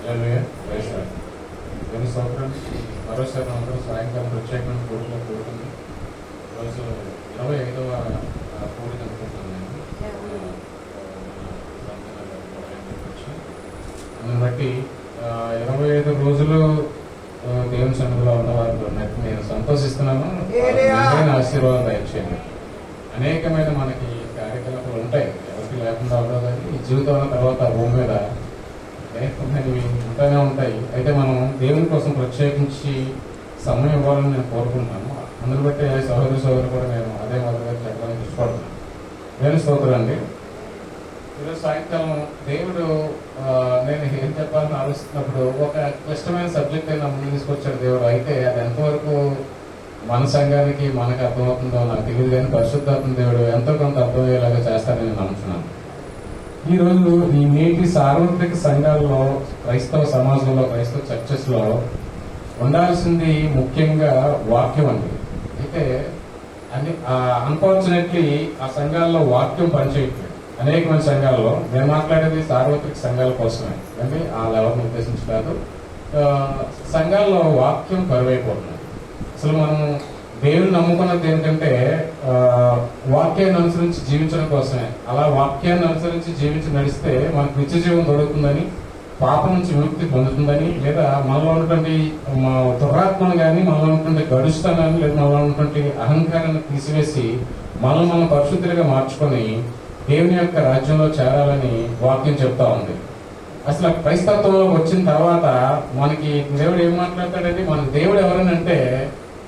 కొన్ని సంవత్సరాలు మరోసారి అందరూ సాయంకాలం ప్రత్యేకమైన కోరికలో కోరుతుంది. ఈరోజు 25వ కోరిక అనుకుంటున్నాను నేను. అందుని బట్టి 25 రోజులు దేవుని సన్నిధిలో ఉన్నవారు నేను సంతోషిస్తున్నాను. ఆశీర్వాదం దయచేయండి. అనేకమైన మనకి కార్యకలాపాలు ఉంటాయి, ఎవరికి లేకుండా ఉండదు. ఈ జీవితంలో తర్వాత భూమి మీద అనేకమైనవి ఉంటూనే ఉంటాయి. అయితే మనం దేవుని కోసం ప్రత్యేకించి సమయం ఇవ్వాలని నేను కోరుకుంటున్నాను. అందుని బట్టి సహోదరు కూడా నేను అదే మొదలుగా చెప్పడానికి ఇష్టపడుతున్నాను. దేవుని స్తోత్రం అండి. ఈరోజు సాయంకాలం దేవుడు నేను ఏం చెప్పాలని ఆలోచిస్తున్నప్పుడు ఒక క్లిష్టమైన సబ్జెక్ట్ అయినా ముందు తీసుకొచ్చాడు దేవుడు. అయితే అది ఎంతవరకు మన సంఘానికి మనకు అర్థమవుతుందో నాకు తెలియదు, కానీ పరిశుద్ధాత్మ దేవుడు ఎంతో కొంత అర్థమయ్యేలాగా చేస్తానని నేను నమ్ముతున్నాను. ఈరోజు ఈ నేటి సార్వత్రిక సంఘాల్లో, క్రైస్తవ సమాజంలో, క్రైస్తవ చర్చెస్ లో ఉండాల్సింది ముఖ్యంగా వాక్యం అండి. అయితే అన్ఫార్చునేట్లీ ఆ సంఘాల్లో వాక్యం పనిచేయట్లేదు. అనేక మంది సంఘాల్లో, నేను మాట్లాడేది సార్వత్రిక సంఘాల కోసమే అంటే ఆ లెవెల్ని ఉద్దేశించి కాదు. సంఘాల్లో వాక్యం కరువైపోతుంది. అసలు మనం దేవుని నమ్ముకున్నది ఏంటంటే వాక్యాన్ని అనుసరించి జీవించడం కోసమే. అలా వాక్యాన్ని అనుసరించి జీవించి నడిస్తే మనకు నిత్య జీవం దొరుకుతుందని, పాపం నుంచి విముక్తి పొందుతుందని, లేదా మనలో ఉన్నటువంటి దురాత్మను కానీ, మనలో ఉన్నటువంటి గడుస్తాన్ని, లేదా మనలో ఉన్నటువంటి అహంకారాన్ని తీసివేసి మనం పరిశుద్ధులుగా మార్చుకొని దేవుని యొక్క రాజ్యంలో చేరాలని వాక్యం చెప్తా ఉంది. అసలు క్రైస్తవంలోకి వచ్చిన తర్వాత మనకి దేవుడు ఏం మాట్లాడతాడండి? మనకి దేవుడు ఎవరనంటే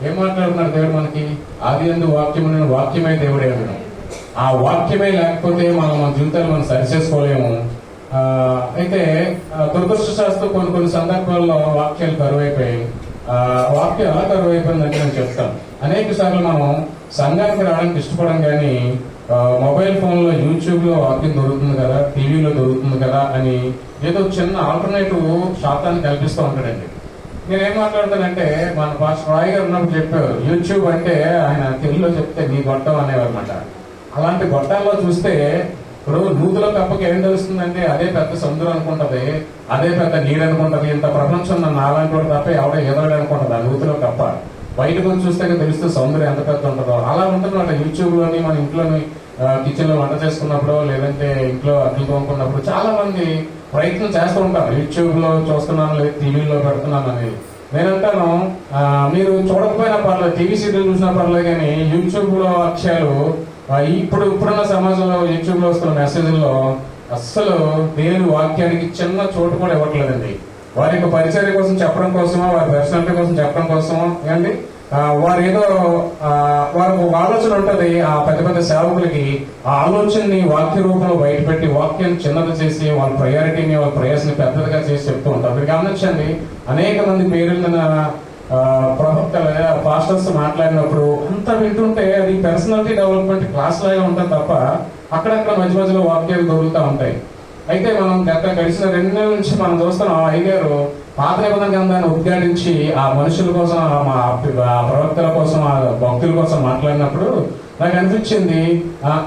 ఏం మాట్లాడుతున్నాడు దేవుడు? మనకి ఆది యందు వాక్యము, వాక్యమే దేవుడే ఉన్నాడు. ఆ వాక్యమే లేకపోతే మన జీవితాలు మనం సరిచేసుకోలేము. అయితే దురదృష్టశాస్త్రం కొన్ని సందర్భాల్లో వాక్యాలు కరువైపోయాయి. వాక్యం ఎలా కరువైపోయిందంటే నేను చెప్తాను. అనేక సార్లు మనం సంఘానికి రావడానికి ఇష్టపడం, కానీ మొబైల్ ఫోన్ లో, యూట్యూబ్ లో వాక్యం దొరుకుతుంది కదా, టీవీలో దొరుకుతుంది కదా అని ఏదో చిన్న ఆల్టర్నేటివ్ శాతాన్ని కల్పిస్తూ ఉంటాడండి. నేనేం మాట్లాడతానంటే, మన పాస్టర్ రాయ్ గారు ఉన్నప్పుడు చెప్పారు, యూట్యూబ్ అంటే ఆయన తెలుగులో చెప్తే నీ గొట్టం అనేవారు అనమాట. అలాంటి గొట్టాల్లో చూస్తే ఇప్పుడు నూతులో కప్పకి ఏం తెలుస్తుందంటే అదే పెద్ద సముద్రం అనుకుంటది, అదే పెద్ద నీరు అనుకుంటది. ఇంత ప్రపంచం నన్ను అలాంటి వాడు తప్ప ఎవడో ఎదరడు అనుకుంటది ఆ నూతులో కప్ప. బయటకు వచ్చి చూస్తే తెలుస్తూ సౌందర్యం ఎంత పెద్ద ఉంటుందో. అలా ఉంటుందన్నమాట యూట్యూబ్ లోని. మన ఇంట్లోని కిచెన్ లో వంట చేసుకున్నప్పుడు, లేదంటే ఇంట్లో అట్లు తోముకున్నప్పుడు చాలా మంది ప్రయత్నం చేస్తూ ఉంటారు. యూట్యూబ్ లో చూస్తున్నాను, లేదా టీవీలో పెడుతున్నాను అనేది. నేనంటాను, మీరు చూడకపోయినా పర్లేదు, టీవీ సీరియల్ చూసినా పర్లేదు, కానీ యూట్యూబ్ లో అక్షయాలు ఇప్పుడున్న సమాజంలో యూట్యూబ్ లో వస్తున్న మెసేజ్లో అస్సలు దేవుని వాక్యానికి చిన్న చోటు కూడా ఇవ్వట్లేదండి. వారి యొక్క పరిచర్య కోసం చెప్పడం కోసమో, వారి పర్సనాలిటీ కోసం చెప్పడం కోసమో ఏంటి, వారు ఏదో వారికి ఒక ఆలోచన ఉంటది. ఆ పెద్ద పెద్ద సేవకులకి ఆ ఆలోచనని వాక్య రూపంలో బయటపెట్టి వాక్యాన్ని చిన్నది చేసి వాళ్ళ ప్రయారిటీని, వాళ్ళ ప్రయాసని పెద్దదిగా చేసి చెప్తూ ఉంటారు. మీరు గమనించండి, అనేక మంది పేరున్న ప్రవక్తలు, పాస్టర్స్ మాట్లాడినప్పుడు అంతా వింటుంటే అది పర్సనాలిటీ డెవలప్మెంట్ క్లాస్ లాగా ఉంటుంది తప్ప అక్కడక్కడ మధ్య మధ్యలో వాక్యాలు దొరుకుతూ ఉంటాయి. అయితే మనం గడిచిన 2 నెలల నుంచి మనం చూస్తున్నాం, అయ్యగారు పాత నిబంధన గ్రంథాన్ని ఉద్ఘాటించి ఆ మనుషుల కోసం, ఆ ప్రవక్తల కోసం, ఆ భక్తుల కోసం మాట్లాడినప్పుడు నాకు అనిపించింది,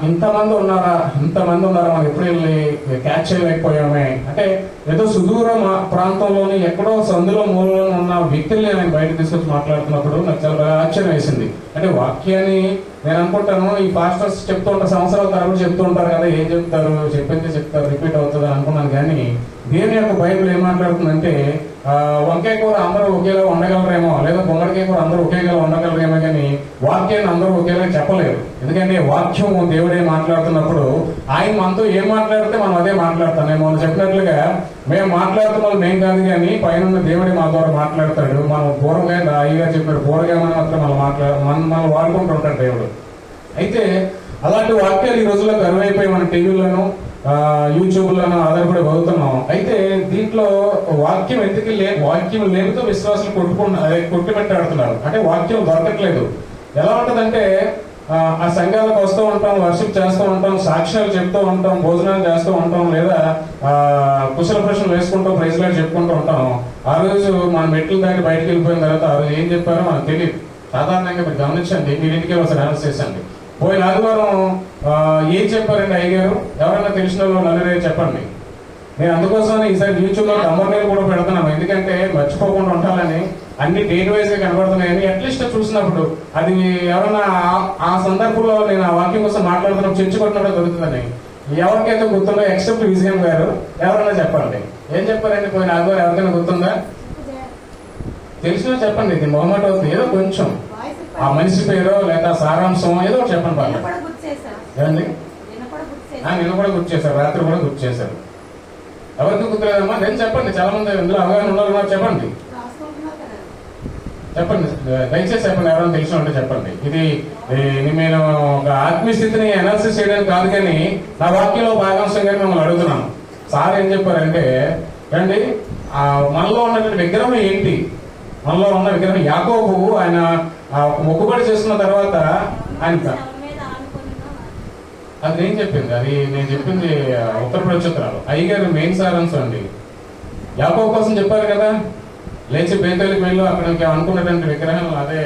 ఇంతమంది ఉన్నారా మనం ఎప్పుడు వెళ్ళి క్యాచ్ చేయలేకపోయామే. అంటే ఏదో సుదూర ప్రాంతంలోని ఎక్కడో సందులో మూలలో ఉన్న వ్యక్తుల్ని ఆయన బయట తీసుకొచ్చి మాట్లాడుతున్నప్పుడు నాకు చాలా బాగా ఆశ్చర్యం వేసింది. అంటే వాక్యాన్ని నేను అనుకుంటాను, ఈ పాస్టర్స్ చెప్తూ ఉంటారు, సంవత్సరాల తరబడి చెప్తూ ఉంటారు కదా, ఏం చెప్తారు, చెప్పింది చెప్తారు, రిపీట్ అవుతుంది అనుకున్నాను. కానీ దేవుని యొక్క బైబిల్ ఏం మాట్లాడుతుందంటే, వంకాయ కూర అందరూ ఒకేలా ఉండగలరేమో, లేదా పొంగడికాయ కూర అందరూ ఒకేలా ఉండగలరేమో, కానీ వాక్యాన్ని అందరూ ఒకేలా చెప్పలేరు. ఎందుకంటే వాక్యం దేవుడే మాట్లాడుతున్నప్పుడు ఆయన మనతో ఏం మాట్లాడితే మనం అదే మాట్లాడతాం. నేను మనం చెప్పినట్లుగా మేము మాట్లాడుతున్న మేం కాదు, కానీ పైన దేవుడే మా ద్వారా మాట్లాడతాడు. మనం పూర్వగా అయ్యగా చెప్పాడు, పూర్వగా మాత్రం మనం వాడుకుంటుంటాడు దేవుడు. అయితే అలాంటి వాక్యాలు ఈ రోజుల్లో కరువైపోయి మన టీవీలోనూ యూట్యూబ్ లోనూ ఆధారపడి బతుకుతున్నాం. అయితే దీంట్లో వాక్యం వాక్యం లేనితో విశ్వాసాలు కొట్టుపెట్టాడుతున్నారు. అంటే వాక్యం దొరకట్లేదు. ఎలా ఉంటదంటే, ఆ సంఘాలకు వస్తూ ఉంటాం, వర్షిప్ చేస్తూ ఉంటాం, సాక్ష్యాలు చెప్తూ ఉంటాం, భోజనాలు చేస్తూ ఉంటాం, లేదా కుశల ప్రశ్నలు వేసుకుంటాం, ప్రైజ్ లాగా చెప్పుకుంటూ ఉంటాం. ఆ రోజు మన మెట్లు దాటి బయటకు వెళ్ళిపోయిన తర్వాత ఆ రోజు ఏం చెప్పారో మనకు తెలియదు. సాధారణంగా మీరు గమనించండి, మీరు ఇంటికి ఒకసారి అనౌన్స్ చేసండి. పోయిన ఆదివారం ఏం చెప్పారండి అయ్యగారు? ఎవరైనా తెలిసిన వాళ్ళు నలుగురే చెప్పండి. నేను అందుకోసం ఈసారి యూట్యూబ్ లో డమ్మర్నేలు కూడా పెడుతున్నాను, ఎందుకంటే మర్చిపోకుండా ఉండాలని. అన్ని డేట్ వైజ్ గా కనబడుతున్నాయని అట్లీస్ట్ చూసినప్పుడు అది ఎవరన్నా ఆ సందర్భంలో నేను ఆ వాక్యం కోసం మాట్లాడుతున్నప్పుడు చర్చ కొట్టినప్పుడు దొరుకుతుందని. ఎవరికైతే గుర్తుందో ఎక్సెప్ట్ విజయం గారు ఎవరైనా చెప్పండి. ఏం చెప్పారండి పోయిన ఆదివారం? ఎవరికైనా గుర్తుందా? తెలిసినా చెప్పండి. ఇది మొహమాట అవుతుంది. ఏదో కొంచెం ఆ మనిషి పేరు లేదా సారాంశం ఏదో ఒకటి చెప్పండి. బాగా ఏమండి? నిన్న కూడా గుర్తు చేశారు, రాత్రి కూడా గుర్తు చేశారు. ఎవరికి గుర్తులేదమ్మా? నేను చెప్పండి, చాలా మంది ఇందులో అవగాహన ఉండాలన్నారు. చెప్పండి చెప్పండి, దయచేసి చెప్పండి. ఎవరైనా తెలిసిన ఉంటే చెప్పండి. ఇది నేను ఒక ఆత్మీయ స్థితిని అనాలిసిస్ చేయడానికి కాదు, కానీ నా వాక్యంలో భాగాంశంగా మిమ్మల్ని అడుగుతున్నాను. సార్ ఏం చెప్పారంటే, రండి మనలో ఉన్నటువంటి విగ్రహం ఏంటి? మనలో ఉన్న విగ్రహం యాకోబు ఆయన మొక్కుబడి చేసుకున్న తర్వాత ఆయన అది నేను చెప్పింది, అది నేను చెప్పింది ఉత్తర ప్రచుత్రాలు అయ్యగారు మెయిన్ సారాంశం అండి. యాకోబు కోసం చెప్పారు కదా, లేచి బేతేలికి వెళ్ళు, అక్కడికి అనుకున్నటువంటి విగ్రహం అదే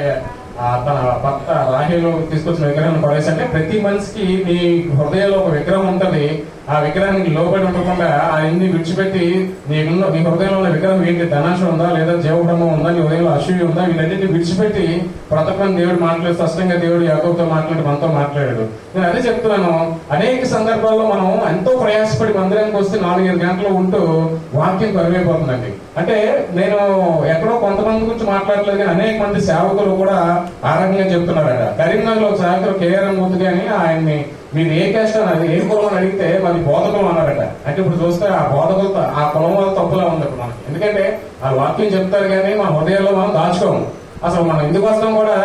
తన భర్త రాహేలు తీసుకొచ్చిన విగ్రహం పడేసి. అంటే ప్రతి మనిషికి నీ హృదయంలో ఒక విగ్రహం ఉంటది. ఆ విగ్రహానికి లోబడి ఉండకుండా ఆయన్ని విడిచిపెట్టి నీ హృదయంలో ఉన్న విగ్రహం ఏంటి? ధనాశ ఉందా, లేదా జీవబ్రహ్మం ఉందా, నీ హృదయంలో అసూయ ఉందా? వీటన్నిటిని విడిచిపెట్టి బ్రతకమని దేవుడు మాట్లాడు. స్పష్టంగా దేవుడు యాకోబుతో మాట్లాడి మనతో మాట్లాడాడు. నేను అదే చెప్తున్నాను, అనేక సందర్భాల్లో మనం ఎంతో ప్రయాసపడి మందిరానికి వస్తే 4-5 గంటలు ఉంటూ వాక్యం కరువైపోతుందండి. అంటే నేను ఎక్కడో కొంతమంది గురించి మాట్లాడలేదు, కానీ అనేక మంది సేవకులు కూడా ఆ రకంగా చెప్తున్నారట. కరీంనగర్ లో ఒక సేవకులు కేఆర్ఎం ముందు కానీ ఆయన్ని మీరు ఏ క్యాస్ట్ అని ఏం కులం అని అడిగితే మరి బోధకులు అన్నారట. అంటే ఇప్పుడు చూస్తే ఆ బోధకులతో ఆ కులం వల్ల తప్పులా ఉంది ఇప్పుడు మనకి. ఎందుకంటే ఆ వాక్యం చెప్తారు కానీ మన హృదయాల్లో మనం దాచుకోము. అసలు మనం ఎందుకు వస్తాం కూడా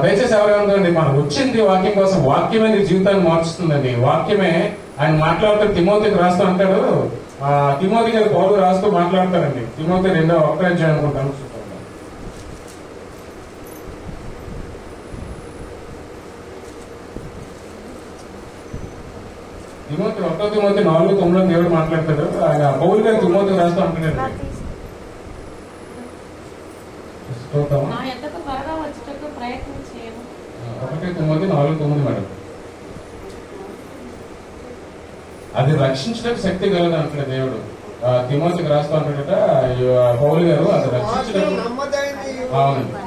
దయచేసి ఎవరేమందండి, మనం వచ్చింది వాక్యం కోసం. వాక్యమే నీ జీవితాన్ని మార్చుతుందండి. వాక్యమే ఆయన మాట్లాడుతూ తిమోతికి రాస్తూ అంటాడు. తిమోతి గారు పౌలు రాస్తూ మాట్లాడతారండి. తిమోతి 2వ అధ్యాయం అనుకుంటాను. తిమోతి 4:9 దేవుడు మాట్లాడతాడు. ఆయన పౌలు గారు తిమోతికి రాస్తూ అంటున్నాడు. 1 మేడం. అది రక్షించడానికి శక్తి కలదు అంటాడు దేవుడు. తిమోతికి రాస్తూ అంటాడట పౌలు గారు, అది రక్షించడానికి. అవునండి,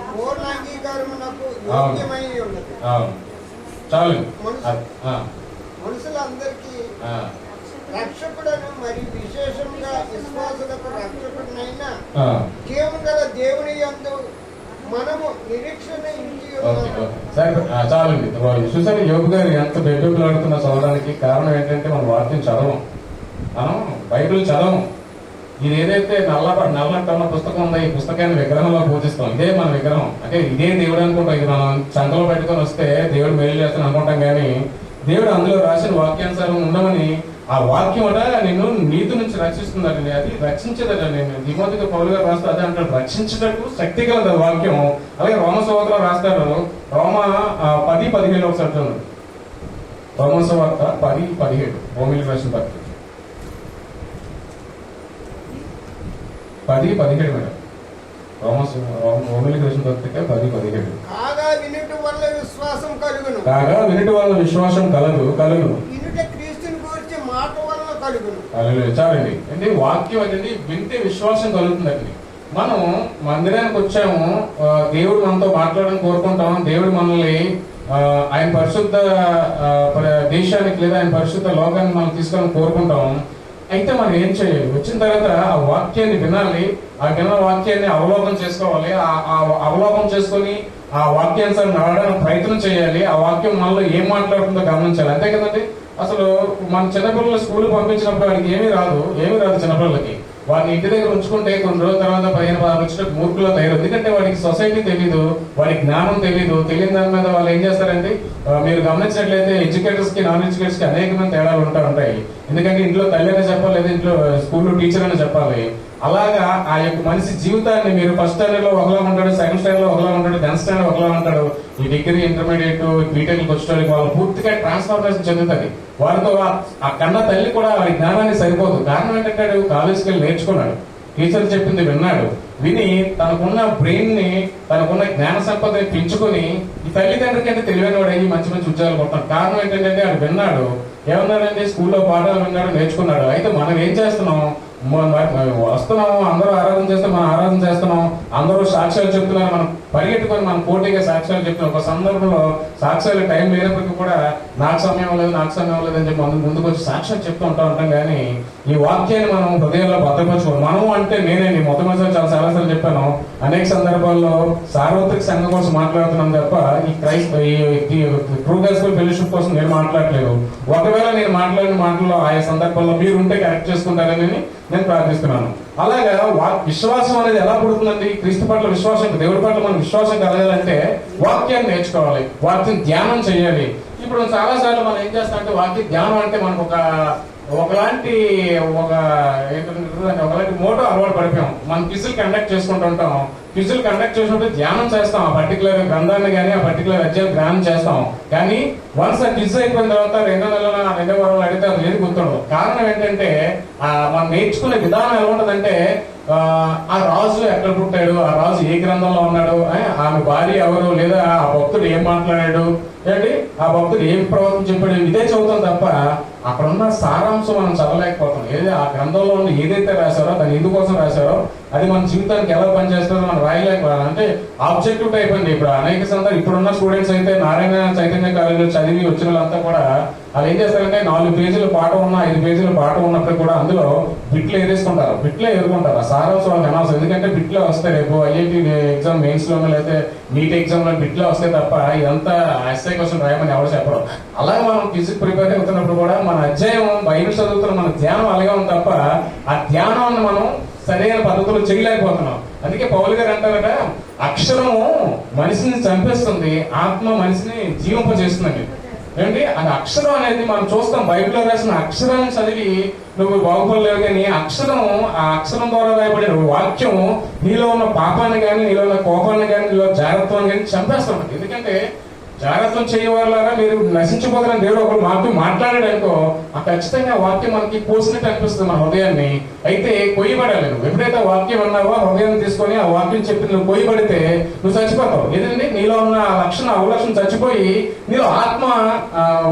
అవును, చాలు. మనుషులందరికీ రక్షకుడను మరి విశేషంగా విశ్వాసులకు రక్షకుడినైనా జీవం గల దేవుని యందు మనము నిరీక్షణ చాలండి. చూసారు యోగు గారు ఎంత బెబ్బెబ్బలాడుతున్న చదవడానికి కారణం ఏంటంటే మనం వాక్యం చదవం, మనం బైబిల్ చదవం. ఇది ఏదైతే నల్లటన్న పుస్తకం ఉందో, ఈ పుస్తకాన్ని విగ్రహంలో పూజిస్తాం. ఇదే మన విగ్రహం, అంటే ఇదే దేవుడు అనుకుంటాం. ఇది మనం సంఘంలో పెట్టుకొని వస్తే దేవుడు మేలు చేస్తాను అనుకుంటాం, కానీ దేవుడు అందులో రాసిన వాక్యానుసారం ఉండమని. ఆ వాక్యం అట నిన్ను నీతి నుంచి రక్షిస్తుందటండి. అది రక్షించదట. నేను తిమోతికి పౌలు గారు రాస్తే అదే అంటాడు, రక్షించటకు శక్తి కలదు వాక్యం. అలాగే రోమసువార్తలో రాస్తారు, రోమ 10:17 ఒకసారి చూడండి. రోమసువార్త 10:17 రోమిలికి రాసిన పత్రిక 10:17 మేడం. రోమిలికి రాసిన పత్రిక 10:17. కాగా వినుట వల్ల విశ్వాసం కలుగును, చాలండి. అంటే వాక్యం అనేది వింటే విశ్వాసం కలుగుతుందండి. మనం మందిరానికి వచ్చాము, దేవుడు మనతో మాట్లాడడానికి కోరుకుంటాం. దేవుడు మనల్ని ఆయన పరిశుద్ధ దేశానికి లేదా ఆయన పరిశుద్ధ లోకానికి మనం తీసుకోవాలని కోరుకుంటాం. అయితే మనం ఏం చేయాలి? వచ్చిన తర్వాత ఆ వాక్యాన్ని వినాలి, ఆ విన్న వాక్యాన్ని అవలోకనం చేసుకోవాలి. ఆ అవలోకనం చేసుకొని ఆ వాక్యానుసారం నడవడానికి ప్రయత్నం చేయాలి. ఆ వాక్యం మనలో ఏం మాట్లాడుతుందో గమనించాలి. అంతే కదండి. అసలు మన చిన్నపిల్లలు స్కూల్ పంపించినప్పుడు వాడికి ఏమీ రాదు చిన్నపిల్లలకి. వాడిని ఇంటి దగ్గర ఉంచుకుంటే కొన్ని రోజుల తర్వాత 15-16 వచ్చినట్టు మూర్ఖులో తయారు. ఎందుకంటే వాడికి సొసైటీ తెలీదు, వాడికి జ్ఞానం తెలీదు. తెలియని దాని మీద వాళ్ళు ఏం చేస్తారంటే, మీరు గమనించినట్లయితే ఎడ్యుకేటర్స్ కి నాన్ ఎడ్యుకేటర్స్ కి అనేకమైన తేడాలు ఉంటాయి. ఎందుకంటే ఇంట్లో తల్లి అనే చెప్పాలి, లేదా ఇంట్లో స్కూల్లో టీచర్ అని చెప్పాలి. అలాగా ఆ యొక్క మనిషి జీవితాన్ని మీరు ఫస్ట్ స్టాండర్డ్ లో ఒకలా ఉంటాడు, సెకండ్ స్టాండర్డ్ లో ఒకలా ఉంటాడు, 10th స్టాండర్డ్ ఒకలా ఉంటాడు. ఈ డిగ్రీ, ఇంటర్మీడియట్, బీటెక్ వచ్చేటోళ్ళకి వాళ్ళు పూర్తిగా ట్రాన్స్ఫర్మేషన్ చెందుతుంది. వారితో ఆ కన్న తల్లి కూడా వారి జ్ఞానాన్ని సరిపోదు. కారణం ఏంటంటే కాలేజీకి వెళ్ళి నేర్చుకున్నాడు, టీచర్ చెప్పింది విన్నాడు, విని తనకున్న బ్రెయిన్ ని, తనకున్న జ్ఞాన సంపదని పెంచుకొని ఈ తల్లిదండ్రులకి అంటే తెలివైన వాడు అయ్యి మంచి మంచి ఉద్యోగాలు కొట్టాడు. కారణం ఏంటంటే వాడు విన్నాడు, ఏమన్నాడండి, స్కూల్లో పాఠాలు విన్నాడు, నేర్చుకున్నాడు. అయితే మనం ఏం చేస్తున్నాం, వస్తున్నాము, అందరూ ఆరాధన చేస్తే మనం ఆరాధన చేస్తున్నాం, అందరూ సాక్ష్యాలు చెప్తున్నారు, మనం పరిగెట్టుకొని మనం పోటీగా సాక్ష్యాలు చెప్తున్నాం. ఒక సందర్భంలో సాక్ష్యాలు టైం లేనప్పటికీ కూడా నాకు సమయం లేదు అని చెప్పి ముందుకు వచ్చి సాక్ష్యాలు చెప్తూ ఉంటాం. కానీ ఈ వాక్యాన్ని మనం హృదయంలో భద్రపరచుకోవాలి. మనం అంటే నేనండి మొట్టమొదటిసారి చాలాసార్లు చెప్పాను, అనేక సందర్భాల్లో సార్వత్రిక సంఘం కోసం మాట్లాడుతున్నాం తప్ప ఈ ట్రూ గాస్పెల్ ఫెలోషిప్ కోసం నేను మాట్లాడలేదు. ఒకవేళ నేను మాట్లాడిన మాటల్లో ఆయా సందర్భాల్లో మీరు ఉంటే కరెక్ట్ చేసుకుంటారని నేను ప్రార్థిస్తున్నాను. అలాగా విశ్వాసం అనేది ఎలా పుడుతుందండి? క్రీస్తు పట్ల విశ్వాసం, దేవుడి పట్ల మనం విశ్వాసం కలగాలంటే వాక్యాన్ని నేర్చుకోవాలి, వాక్యం ధ్యానం చేయాలి. ఇప్పుడు చాలాసార్లు మనం ఏం చేస్తామంటే వాక్య ధ్యానం అంటే మనకు ఒకలాంటి మోటో అలవాటు పడిపోయాం. మనం క్విజులు కండక్ట్ చేసుకుంటుంటాం. క్విజులు కండక్ట్ చేసినప్పుడు ధ్యానం చేస్తాం, ఆ పర్టికులర్ గ్రంథాన్ని కానీ ఆ పర్టికులర్ అధ్యాయం ధ్యానం చేస్తాం. కానీ వన్స్ ఆ క్విజ్ అయిపోయిన తర్వాత 2 నెలల 2వ వారంలో అడిగితే అది ఏది గుర్తుండదు. కారణం ఏంటంటే మనం నేర్చుకునే విధానం ఎలా ఉంటదంటే, ఆ రాజు ఎక్కడ పుట్టాడు, ఆ రాజు ఏ గ్రంథంలో ఉన్నాడు, ఆమె భార్య ఎవరు, లేదా ఆ భక్తుడు ఏం మాట్లాడాడు, ఏంటి ఆ భక్తుడు ఏం ప్రవర్తన చెప్పాడు, ఇదే చదువుతాం తప్ప అక్కడ ఉన్న సారాంశం మనం చదవలేకపోతాం. ఏది ఆ గ్రంథంలో ఉన్న ఏదైతే రాశారో దాన్ని ఎందుకోసం రాశారో అది మన జీవితానికి ఎలా పనిచేస్తారో మనం రాయలేకపోవాలి. అంటే ఆబ్జెక్టివ్ టైప్ అండి. ఇప్పుడు అనేక సందర్భాలు ఇప్పుడున్న స్టూడెంట్స్ అయితే నారాయణ చైతన్య కాలేజీలో చదివి వచ్చిన వాళ్ళంతా కూడా వాళ్ళు ఏం చేస్తారంటే 4 పేజీల పాఠం ఉన్న 5 పేజీల పాఠం ఉన్నప్పుడు కూడా అందులో బిట్లు ఎదుర్కొంటారు. ఆ సారాంశం వాళ్ళకి అనవసరం. ఎందుకంటే బిట్లో వస్తాయి, రేపు ఐఐటి ఎగ్జామ్ మెయిన్స్ లోనో లేకపోతే నీట్ ఎగ్జామ్ లో బిట్లో వస్తాయి తప్ప ఇదంతా ఎస్ఐ క్వశ్చన్ రాయమని ఎవరు చెప్పరు. అలాగే మనం ఫిజిక్స్ ప్రిపేర్ అవుతున్నప్పుడు కూడా మన అధ్యాయం బైబిల్ చదువుతున్న మన ధ్యానం అలాగే ఉంది తప్ప ఆ ధ్యానాన్ని మనం సరైన పద్ధతిలో చేయలేకపోతున్నాం. అందుకే పౌలు గారు అంటారట, అక్షరము మనిషిని చంపేస్తుంది, ఆత్మ మనిషిని జీవింపజేస్తుందండి. ఏంటి అది అక్షరం అనేది మనం చూస్తాం. బైబిల్లో రాసిన అక్షరాన్ని చదివి నువ్వు బాగుపడలేవు, కానీ ఆ అక్షరం ద్వారా రాయబడిన వాక్యం నీలో ఉన్న పాపాన్ని కానీ, నీలో ఉన్న కోపాన్ని కానీ, నీలో జాగ్రత్తని కానీ చంపేస్తాం. ఎందుకంటే జాగ్రత్తం చేయవాళ్ళారా మీరు నశించిపోతారని దేవుడు ఒకరు మాకు మాట్లాడాడు అనుకో, ఆ ఖచ్చితంగా వాక్యం మనకి కోసినట్టు అనిపిస్తుంది మన హృదయాన్ని. అయితే కొయ్యబడాలి. నువ్వు ఎప్పుడైతే వాక్యం అన్నావో హృదయాన్ని తీసుకొని ఆ వాక్యం చెప్పి నువ్వు కొయ్యబడితే నువ్వు చచ్చిపోతావు. ఏదండి నీలో ఉన్న అవలక్షణం చచ్చిపోయి నీలో ఆత్మ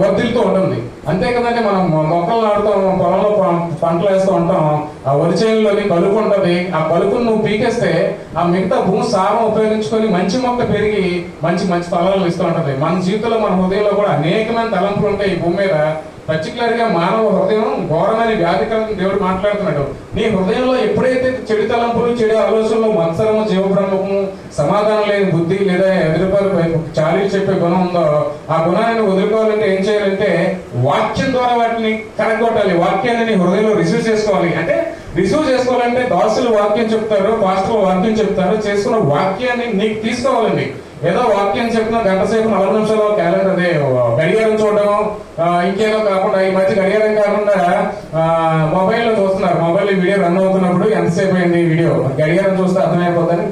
వర్ధిల్తూ ఉంటుంది. అంతే కదండి, మనం మొక్కలు నాడుతాం, పొలంలో పంటలు వేస్తూ ఉంటాం, ఆ వరిచేనులోని కలుపు ఉంటుంది. ఆ కలుపును నువ్వు పీకేస్తే ఆ మిగతా భూమి సారం ఉపయోగించుకొని మంచి మొక్క పెరిగి మంచి ఫలాలు ఇస్తూ ఉంటుంది. మన జీవితంలో మన హృదయంలో కూడా అనేకమైన తలంపులు ఉంటాయి ఈ భూమి మీద. పర్టికులర్ గా మానవ హృదయం ఘోరమైన వ్యాధికరం దేవుడు మాట్లాడుతున్నాడు. నీ హృదయంలో ఎప్పుడైతే చెడు తలంపులు, చెడు ఆలోచనలు, మత్సరము, జీవబ్రహ్మము, సమాధానం లేని బుద్ధి లేదా ఎదురుపాలు చాలీ చెప్పే గుణం ఉందో ఆ గుణాన్ని వదులుకోవాలంటే ఏం చేయాలంటే వాక్యం ద్వారా వాటిని కనగొట్టాలి. వాక్యాన్ని నీ హృదయంలో రిసీవ్ చేసుకోవాలి. అంటే రిసీవ్ చేసుకోవాలంటే దాసులు వాక్యం చెప్తారు, పాస్టర్లు వాక్యం చెప్తారు, చేసుకున్న వాక్యాన్ని నీకు తీసుకోవాలండి. ఏదో వాక్యం చెప్పిన గంట సేపు 40 నిమిషాలు క్యాలెండర్ అదే గడియారం చూడడం ఇంకేదో కాకుండా, ఈ మధ్య గడియారం కాకుండా మొబైల్లో చూస్తున్నారు. మొబైల్ వీడియో రన్ అవుతున్నప్పుడు ఎంతసేపు అయింది వీడియో, గడియారం చూస్తే అర్థమైపోతుంది.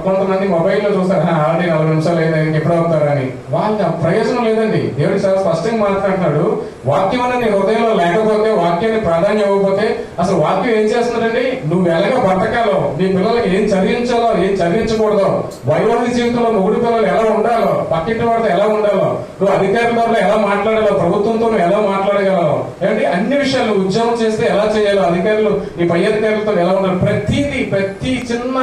కొంతమంది మొబైల్లో చూస్తారు, ఆల్రెడీ 40 నిమిషాలు అయింది, ఎప్పుడు అవుతారని. వాళ్ళకి ప్రయోజనం లేదండి. దేవుడు చాలా స్పష్టంగా మాట్లాడుతున్నాడు. వాక్యం అనేది నీ హృదయంలో లేకపోతే, వాక్యాన్ని ప్రాధాన్యం ఇవ్వకపోతే అసలు వాక్యం ఏం చేస్తున్నాడండి, నువ్వు ఎలాగ బ్రతకాలో, నీ పిల్లలకి ఏం చదివించాలో, ఏం చదివించకూడదో, వైవాహిక జీవితంలో మొగుడు పిల్లలు ఎలా ఉండాలో, పక్కింటి వాడితో ఎలా ఉండాలో, నువ్వు అధికారులతో ఎలా మాట్లాడాలో, ప్రభుత్వంతో నువ్వు ఎలా మాట్లాడగలవు, ఏంటి అన్ని విషయాలు, ఉద్యోగం చేస్తే ఎలా చేయాలో, అధికారులు నీ పై అధికారులతో ఎలా ఉండాలి, ప్రతి చిన్న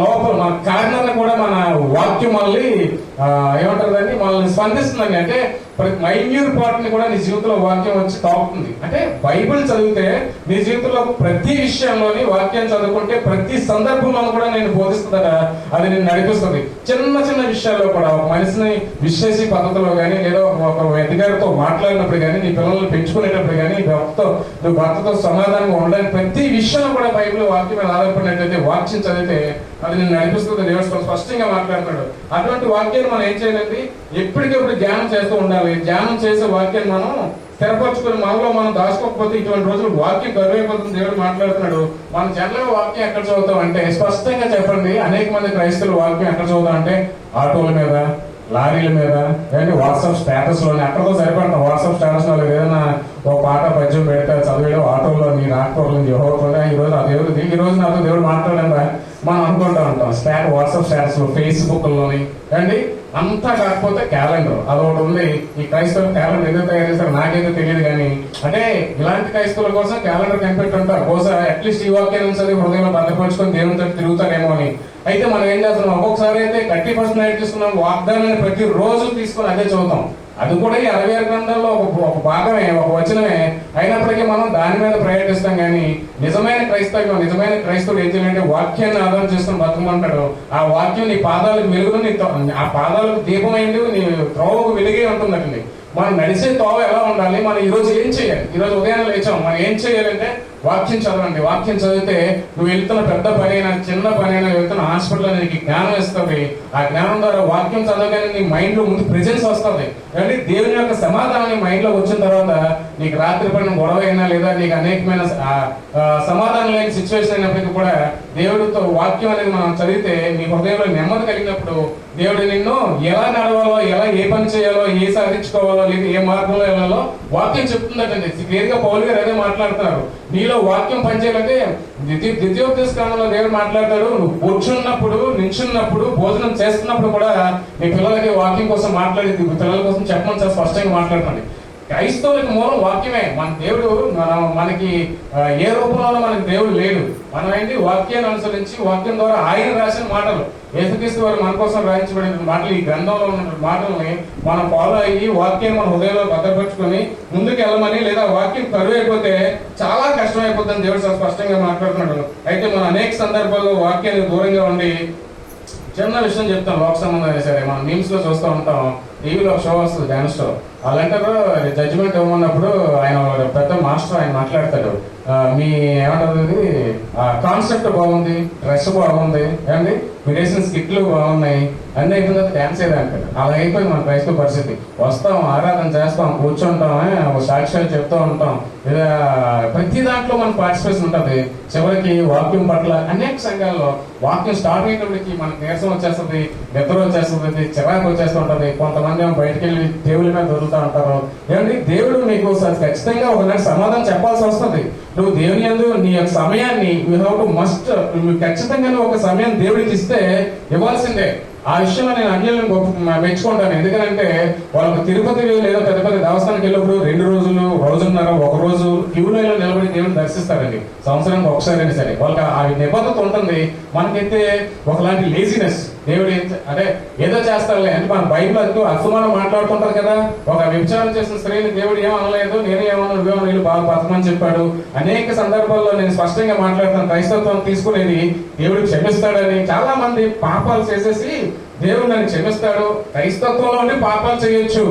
లోపల మన కారణాన్ని కూడా మన వాక్యం మనల్ని ఏమంటారు దాన్ని మనల్ని స్పందిస్తుందండి. అంటే మైన్యూర్ పార్ట్ ని కూడా నీ జీవితంలో వాక్యం వచ్చి తాకుతుంది. అంటే బైబిల్ చదివితే నీ జీవితంలో ప్రతి విషయంలోని వాక్యం చదువుకుంటే ప్రతి సందర్భంలో కూడా నేను బోధిస్తుందట, అది నేను నడిపిస్తుంది. చిన్న విషయాల్లో కూడా ఒక మనిషిని విశ్లేషి పద్ధతిలో కానీ, లేదా ఒక అధికారితో మాట్లాడినప్పుడు కానీ, నీ పిల్లల్ని పెంచుకునేటప్పుడు కానీ, నువ్వు భర్తతో సమాధానంగా ఉండడానికి ప్రతి విషయంలో కూడా బైబిల్ వాక్యం మీద ఆధారపడినట్లయితే, వాక్యం చదివితే అది నేను నడిపిస్తుంది. దేవుడు స్పష్టంగా మాట్లాడుతున్నాడు. అటువంటి వాక్యాన్ని మనం ఏం చేయాలండి, ఎప్పటికెప్పుడు ధ్యానం చేస్తూ ఉండాలి. ధ్యానం చేసే వాక్యాన్ని మనం స్థిరపరచుకుని మనలో మనం దాచుకోకపోతే ఇటువంటి రోజులు వాక్యం కరువైపోతుంది. దేవుడు మాట్లాడుతున్నాడు. మనం జనరల్గా వాక్యం ఎక్కడ చదువుతాం అంటే, స్పష్టంగా చెప్పండి, అనేక మంది క్రైస్తవులు వాక్యం ఎక్కడ చదువుతాం అంటే ఆటోల మీద, లారీల మీద, ఏంటి వాట్సాప్ స్టేటస్ లోనే అక్కడతో సరిపడతాం. వాట్సాప్ స్టేటస్ లో ఏదైనా ఒక పాట పద్యం పెడితే చదివేయడం, ఆటోలో నీ రాకపోవడం, ఈ రోజు ఆ దేవుడు ఈ రోజు నాతో దేవుడు మాట్లాడంగా మనం అనుకుంటా ఉంటాం. వాట్సాప్ స్టేటస్ లో, ఫేస్బుక్ లోని, అండి అంతా కాకపోతే క్యాలెండర్ అదొకటి ఉంది. ఈ క్రైస్తవులు క్యాలెండర్ ఎందుకు తయారు చేస్తారు నాకైతే తెలియదు, కానీ అంటే ఇలాంటి క్రైస్తవుల కోసం క్యాలెండర్ కనిపెట్టి ఉంటారు. బహుశా అట్లీస్ట్ ఈ వాక్యం నుంచి హృదయంలో భద్రపరుచుకొని దేవునితో తిరుగుతారేమో అని. అయితే మనం ఏం చేస్తున్నాం, ఒక్కొక్కసారి అయితే 30% తీసుకున్నాం, వాగ్దానాన్ని ప్రతి రోజు తీసుకొని అదే చదువుతాం. అది కూడా ఈ 66 గ్రంథాల్లో ఒక భాగమే, ఒక వచనమే అయినప్పటికీ మనం దాని మీద ప్రయత్నిస్తాం. కానీ నిజమైన క్రైస్తవుడు ఏం చేయాలంటే వాక్యాన్ని ఆధారం చేసుకుని బతకమంటాడు. ఆ వాక్యం నీ పాదాలకు వెలుగు, ఆ పాదాలకు దీపమైంది, నీ త్రోవకు వెలుగే ఉంటుందండి. మనం నడిచే తోవ ఎలా ఉండాలి, మనం ఈ రోజు ఏం చేయాలి, ఈ రోజు ఉదయం లేచాం, మనం ఏం చేయాలంటే వాక్యం చదవండి. వాక్యం చదివితే నువ్వు వెళ్తున్న పెద్ద పని అయినా చిన్న పని అయినా వెళ్తున్న హాస్పిటల్ నీకు జ్ఞానం ఇస్తుంది. ఆ జ్ఞానం ద్వారా వాక్యం చదవగానే నీ మైండ్ లో ముందు ప్రెజెన్స్ వస్తుంది. అంటే దేవుని యొక్క సమాధానం మైండ్ లో వచ్చిన తర్వాత నీకు రాత్రి పడిన గొడవ అయినా లేదా నీకు అనేకమైన సమాధానం లేని సిచ్యువేషన్ అయినప్పటికీ కూడా దేవుడితో వాక్యం అనేది మనం చదివితే నీ హృదయంలో నెమ్మది కలిగినప్పుడు దేవుడు నిన్ను ఎలా నడవాలో, ఎలా ఏ పని చేయాలో, ఏ సాధించుకోవాలో, లేదా ఏ మార్గంలో వెళ్ళాలో వాక్యం చెప్తుందటండి. క్లియర్ గా పౌలు గారు అదే మాట్లాడుతున్నారు. నీలో వాక్యం పనిచేయాలంటే ద్వితీయోపదేశ కాలంలో దేవుడు మాట్లాడతాడు, నువ్వు కూర్చున్నప్పుడు, నించున్నప్పుడు, భోజనం చేస్తున్నప్పుడు కూడా నీ పిల్లలకి వాక్యం కోసం మాట్లాడి పిల్లల కోసం చెప్పమని చాలా స్పష్టంగా మాట్లాడుతుంది. క్రైస్తవులకు మూలం వాక్యమే. మన దేవుడు మనకి ఏ రూపంలో మనకి దేవుడు లేడు. మనం ఏంటి వాక్యాన్ని అనుసరించి వాక్యం ద్వారా ఆయన రాసిన మాటలు, యేసుక్రీస్తు వారు మన కోసం రాయించబడిన మాటలు, ఈ గ్రంథంలో ఉన్న మాటల్ని మనం ఫాలో అయ్యి వాక్యాన్ని మన హృదయంలో భద్రపరుచుకొని ముందుకు వెళ్ళమని, లేదా వాక్యం కరువు అయిపోతే చాలా కష్టం అయిపోతుందని దేవుడు చాలా స్పష్టంగా మాట్లాడుతున్నాడు. అయితే మనం అనేక సందర్భాల్లో వాక్యానికి దూరంగా ఉండి చిన్న విషయం చెప్తాం, లోక సంబంధం సరే మనం మీమ్స్ లో చూస్తూ ఉంటాం, టీవీలో ఒక షో వస్తుంది, డాన్స్ షో. వాళ్ళంటారు జడ్జిమెంట్ ఇవ్వమన్నప్పుడు ఆయన పెద్ద మాస్టర్ ఆయన మాట్లాడతాడు, మీ ఏమంటారు కాన్సెప్ట్ బాగుంది, డ్రెస్ బాగుంది, ఏమండి మీరు వేసిన స్కిట్లు బాగున్నాయి, అన్నీ అయిపోయిన తర్వాత డ్యాన్స్ ఏదో అంటారు. అలా అయిపోయింది మన క్రైస్తవ పరిస్థితి. వస్తాం, ఆరాధన చేస్తాం, కూర్చుంటాం, సాక్ష్యాలు చెప్తూ ఉంటాం, లేదా ప్రతి దాంట్లో మన పార్టిసిపేషన్ ఉంటుంది. చివరికి వాక్యం పట్ల అనేక సంఘాల్లో వాక్యం స్టార్ట్ అయ్యేటప్పటికి మనకు నీరసం వచ్చేస్తుంది, నిద్ర వచ్చేస్తుంది, చిరాకు వచ్చేస్తుంటది. కొంతమంది బయటకు వెళ్ళి దేవుల మీద దొరుకుతూ ఉంటారు. ఏమండి దేవుడు మీకు ఖచ్చితంగా ఒకనాడు సమాధానం చెప్పాల్సి వస్తుంది. నువ్వు దేవుని యందు నీ యొక్క సమయాన్ని ఖచ్చితంగా ఒక సమయం దేవుడికి ఇస్తే ఇవ్వాల్సిందే. ఆ విషయంలో నేను అన్యులను మెచ్చుకుంటాను. ఎందుకంటే వాళ్ళకు తిరుపతి లేదా పెద్ద పెద్ద దేవస్థానానికి వెళ్ళినప్పుడు 2 రోజులు, రోజున్నర, ఒక రోజు క్యూలైన్లో నిలబడి దేవుని దర్శిస్తారండి. సంవత్సరానికి ఒకసారైనా సరే వాళ్ళకి ఆ నిబద్ధత ఉంటుంది. మనకైతే ఒకలాంటి లేజినెస్, దేవుడు అంటే ఏదో చేస్తారులే అంటే మన బైబిల్ అంటూ అసమానం మాట్లాడుతుంటారు కదా. ఒక వ్యభిచారం చేసిన స్త్రీని దేవుడు ఏమనలేదు, నేను ఏమన్నా నువ్వేమో వీళ్ళు బాగా బతకమని చెప్పాడు. అనేక సందర్భాల్లో నేను స్పష్టంగా మాట్లాడుతాను, క్రైస్తత్వం తీసుకునేది దేవుడు క్షమిస్తాడని. చాలా మంది పాపాలు చేసేసి దేవుడు నన్ను క్షమిస్తాడు, క్రైస్తత్వంలోనే పాపాలు చేయొచ్చు